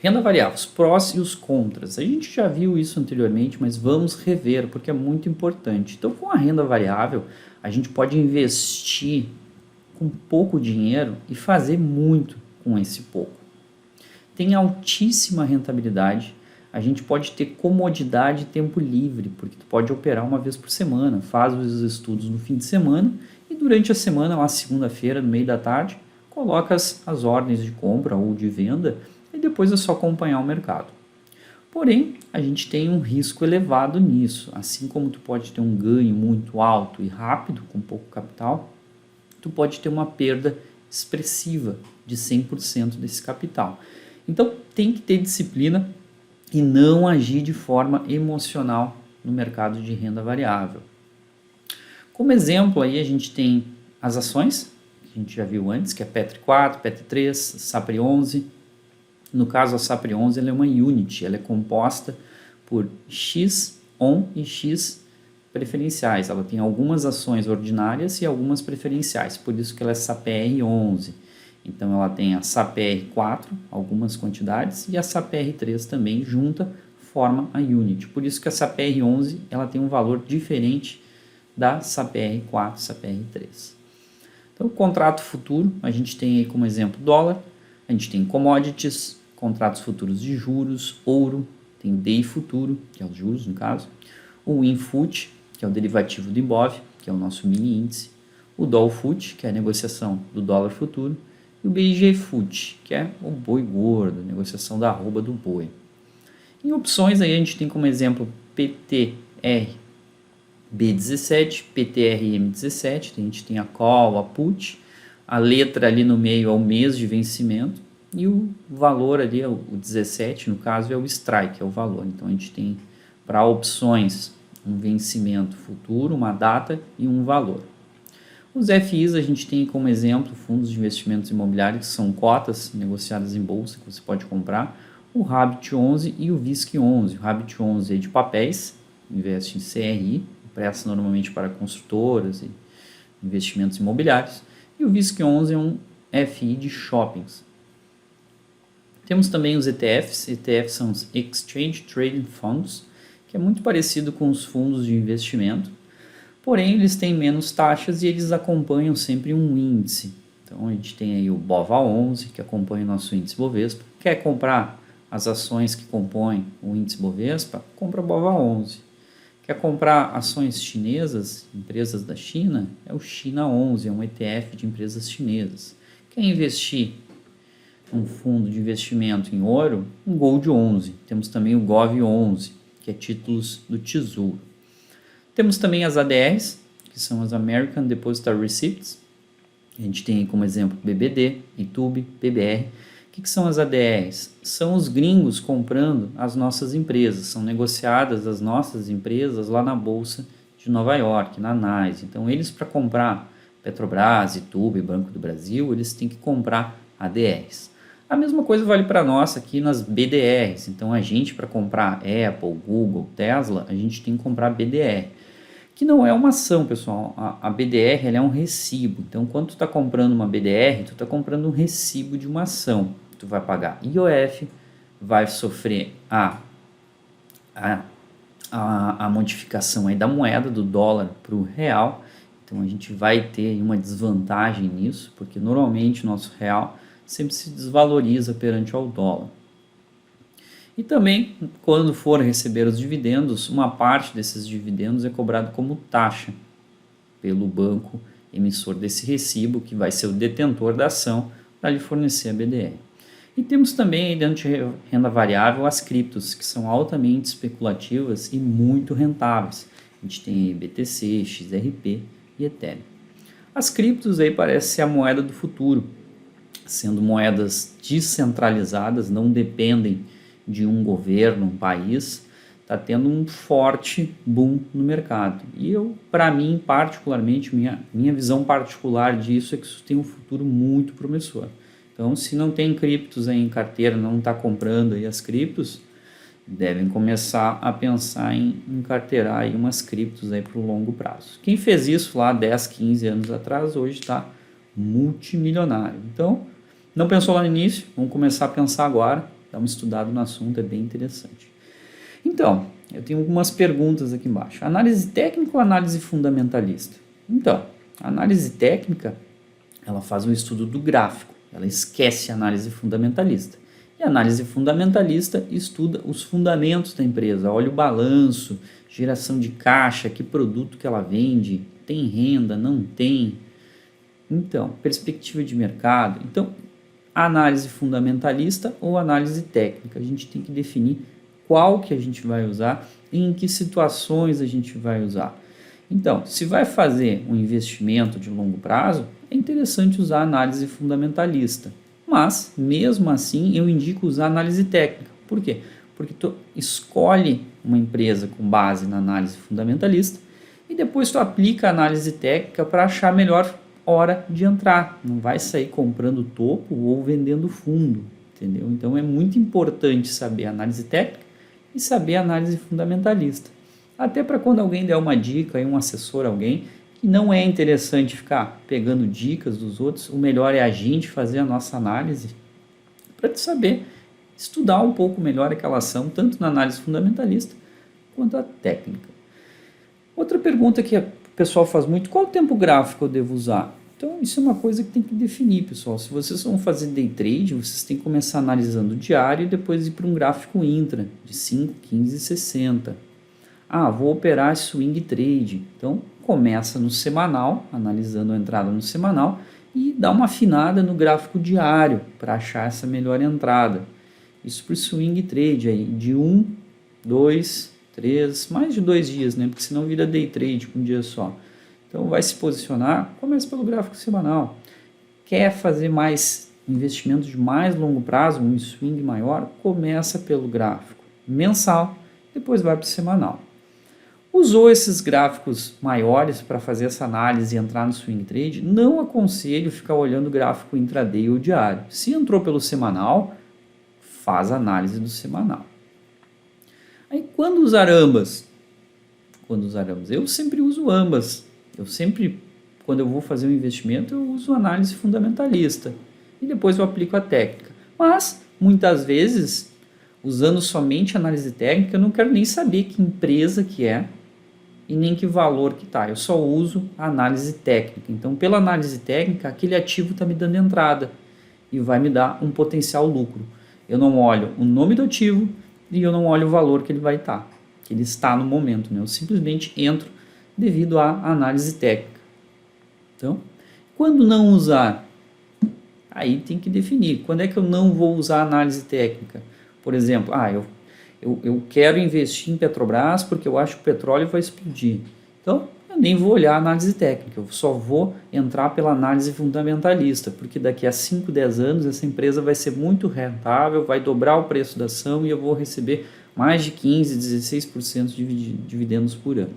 Renda variável, os prós e os contras. A gente já viu isso anteriormente, mas vamos rever porque é muito importante. Então, com a renda variável, a gente pode investir com pouco dinheiro e fazer muito com esse pouco. Tem altíssima rentabilidade, a gente pode ter comodidade e tempo livre, porque tu pode operar uma vez por semana, faz os estudos no fim de semana e durante a semana, lá segunda-feira, no meio da tarde, coloca as ordens de compra ou de venda e depois é só acompanhar o mercado. Porém, a gente tem um risco elevado nisso, assim como tu pode ter um ganho muito alto e rápido com pouco capital, tu pode ter uma perda expressiva de 100% desse capital. Então, tem que ter disciplina e não agir de forma emocional no mercado de renda variável. Como exemplo, aí a gente tem as ações, que a gente já viu antes, que é Petri 4, Petri 3, Sapri 11. No caso, a Sapri 11 ela é uma unit, ela é composta por X ON e X preferenciais. Ela tem algumas ações ordinárias e algumas preferenciais, por isso que ela é SAPR 11. Então, ela tem a SAPR 4, algumas quantidades, e a SAPR 3 também junta, forma a unit. Por isso que a SAPR 11 ela tem um valor diferente da SAPR 4, SAPR 3. Então, o contrato futuro, a gente tem aí como exemplo dólar, a gente tem commodities, contratos futuros de juros, ouro, tem DI futuro, que é os juros no caso, o WinFut, que é o derivativo do IBOV, que é o nosso mini índice, o DOLFut, que é a negociação do dólar futuro, e o BIGFut, que é o boi gordo, negociação da arroba do boi. Em opções, aí a gente tem como exemplo PTRB17, PTRM17, a gente tem a call, a put, a letra ali no meio é o mês de vencimento, e o valor ali, o 17, no caso, é o strike, é o valor. Então, a gente tem para opções um vencimento futuro, uma data e um valor. Os FIs a gente tem como exemplo fundos de investimentos imobiliários, que são cotas negociadas em bolsa que você pode comprar, o Rabbit 11 e o VISC 11. O Rabbit 11 é de papéis, investe em CRI, presta normalmente para construtoras e investimentos imobiliários, e o VISC 11 é um FI de shoppings. Temos também os ETFs. ETFs são os Exchange Trading Funds, que é muito parecido com os fundos de investimento, porém eles têm menos taxas e eles acompanham sempre um índice. Então a gente tem aí o BOVA11, que acompanha o nosso índice Bovespa. Quer comprar as ações que compõem o índice Bovespa? Compra BOVA11. Quer comprar ações chinesas, empresas da China? É o China 11, é um ETF de empresas chinesas. Quer investir um fundo de investimento em ouro? Um Gold 11. Temos também o Gov 11, que é títulos do Tesouro. Temos também as ADRs, que são as American Depositary Receipts. A gente tem como exemplo BBD, ITUB, PBR. O que são as ADRs? São os gringos comprando as nossas empresas. São negociadas as nossas empresas lá na Bolsa de Nova York, na NYSE. Então, eles para comprar Petrobras, ITUB, Banco do Brasil, eles têm que comprar ADRs. A mesma coisa vale para nós aqui nas BDRs. Então, a gente para comprar Apple, Google, Tesla, a gente tem que comprar BDR. Que não é uma ação, pessoal. A BDR ela é um recibo. Então, quando tu está comprando uma BDR, tu está comprando um recibo de uma ação. Tu vai pagar IOF, vai sofrer a modificação aí da moeda, do dólar para o real. Então, a gente vai ter uma desvantagem nisso, porque normalmente o nosso real sempre se desvaloriza perante ao dólar. E também, quando for receber os dividendos, uma parte desses dividendos é cobrado como taxa pelo banco emissor desse recibo, que vai ser o detentor da ação para lhe fornecer a BDR. E temos também, dentro de renda variável, as criptos, que são altamente especulativas e muito rentáveis. A gente tem BTC, XRP e Ethereum. As criptos aí parecem ser a moeda do futuro, sendo moedas descentralizadas, não dependem de um governo, um país, está tendo um forte boom no mercado. E para mim, particularmente, minha visão particular disso é que isso tem um futuro muito promissor. Então, se não tem criptos aí em carteira, não está comprando aí as criptos, devem começar a pensar em carteirar aí umas criptos aí para o longo prazo. Quem fez isso lá 10, 15 anos atrás, hoje está multimilionário. Então, não pensou lá no início, vamos começar a pensar agora. Dá uma estudada no assunto, é bem interessante. Então, eu tenho algumas perguntas aqui embaixo. Análise técnica ou análise fundamentalista? Então, a análise técnica, ela faz um estudo do gráfico, ela esquece a análise fundamentalista. E a análise fundamentalista estuda os fundamentos da empresa, olha o balanço, geração de caixa, que produto que ela vende, tem renda, não tem. Então, perspectiva de mercado. Então, análise fundamentalista ou análise técnica. A gente tem que definir qual que a gente vai usar e em que situações a gente vai usar. Então, se vai fazer um investimento de longo prazo, é interessante usar análise fundamentalista. Mas, mesmo assim, eu indico usar análise técnica. Por quê? Porque tu escolhe uma empresa com base na análise fundamentalista e depois tu aplica a análise técnica para achar a melhor hora de entrar. Não vai sair comprando topo ou vendendo fundo, entendeu? Então, é muito importante saber a análise técnica e saber a análise fundamentalista. Até para quando alguém der uma dica, um assessor, alguém, que não é interessante ficar pegando dicas dos outros, o melhor é a gente fazer a nossa análise para saber estudar um pouco melhor aquela ação, tanto na análise fundamentalista quanto a técnica. Outra pergunta que o pessoal faz muito, qual tempo gráfico eu devo usar? Então, isso é uma coisa que tem que definir, pessoal. Se vocês vão fazer day trade, vocês têm que começar analisando o diário e depois ir para um gráfico intra, de 5, 15 e 60. Ah, vou operar swing trade. Então, começa no semanal, analisando a entrada no semanal, e dá uma afinada no gráfico diário para achar essa melhor entrada. Isso para o swing trade aí, de 1, 2, 3, mais de 2 dias, né? Porque senão vira day trade com um dia só. Então, vai se posicionar, começa pelo gráfico semanal. Quer fazer mais investimentos de mais longo prazo, um swing maior, começa pelo gráfico mensal, depois vai para o semanal. Usou esses gráficos maiores para fazer essa análise e entrar no swing trade, não aconselho ficar olhando o gráfico intraday ou diário. Se entrou pelo semanal, faz a análise do semanal. Aí, quando usar ambas? Eu sempre uso ambas. Quando eu vou fazer um investimento, eu uso análise fundamentalista e depois eu aplico a técnica. Mas, muitas vezes, usando somente análise técnica, eu não quero nem saber que empresa que é e nem que valor que está. Eu só uso a análise técnica. Então, pela análise técnica, aquele ativo está me dando entrada e vai me dar um potencial lucro. Eu não olho o nome do ativo e eu não olho o valor que ele vai estar, que ele está no momento, né? Eu simplesmente entro devido à análise técnica. Então, quando não usar? Aí tem que definir. Quando é que eu não vou usar análise técnica? Por exemplo, eu quero investir em Petrobras porque eu acho que o petróleo vai explodir. Então, eu nem vou olhar a análise técnica, eu só vou entrar pela análise fundamentalista, porque daqui a 5, 10 anos essa empresa vai ser muito rentável, vai dobrar o preço da ação e eu vou receber mais de 15, 16% de dividendos por ano.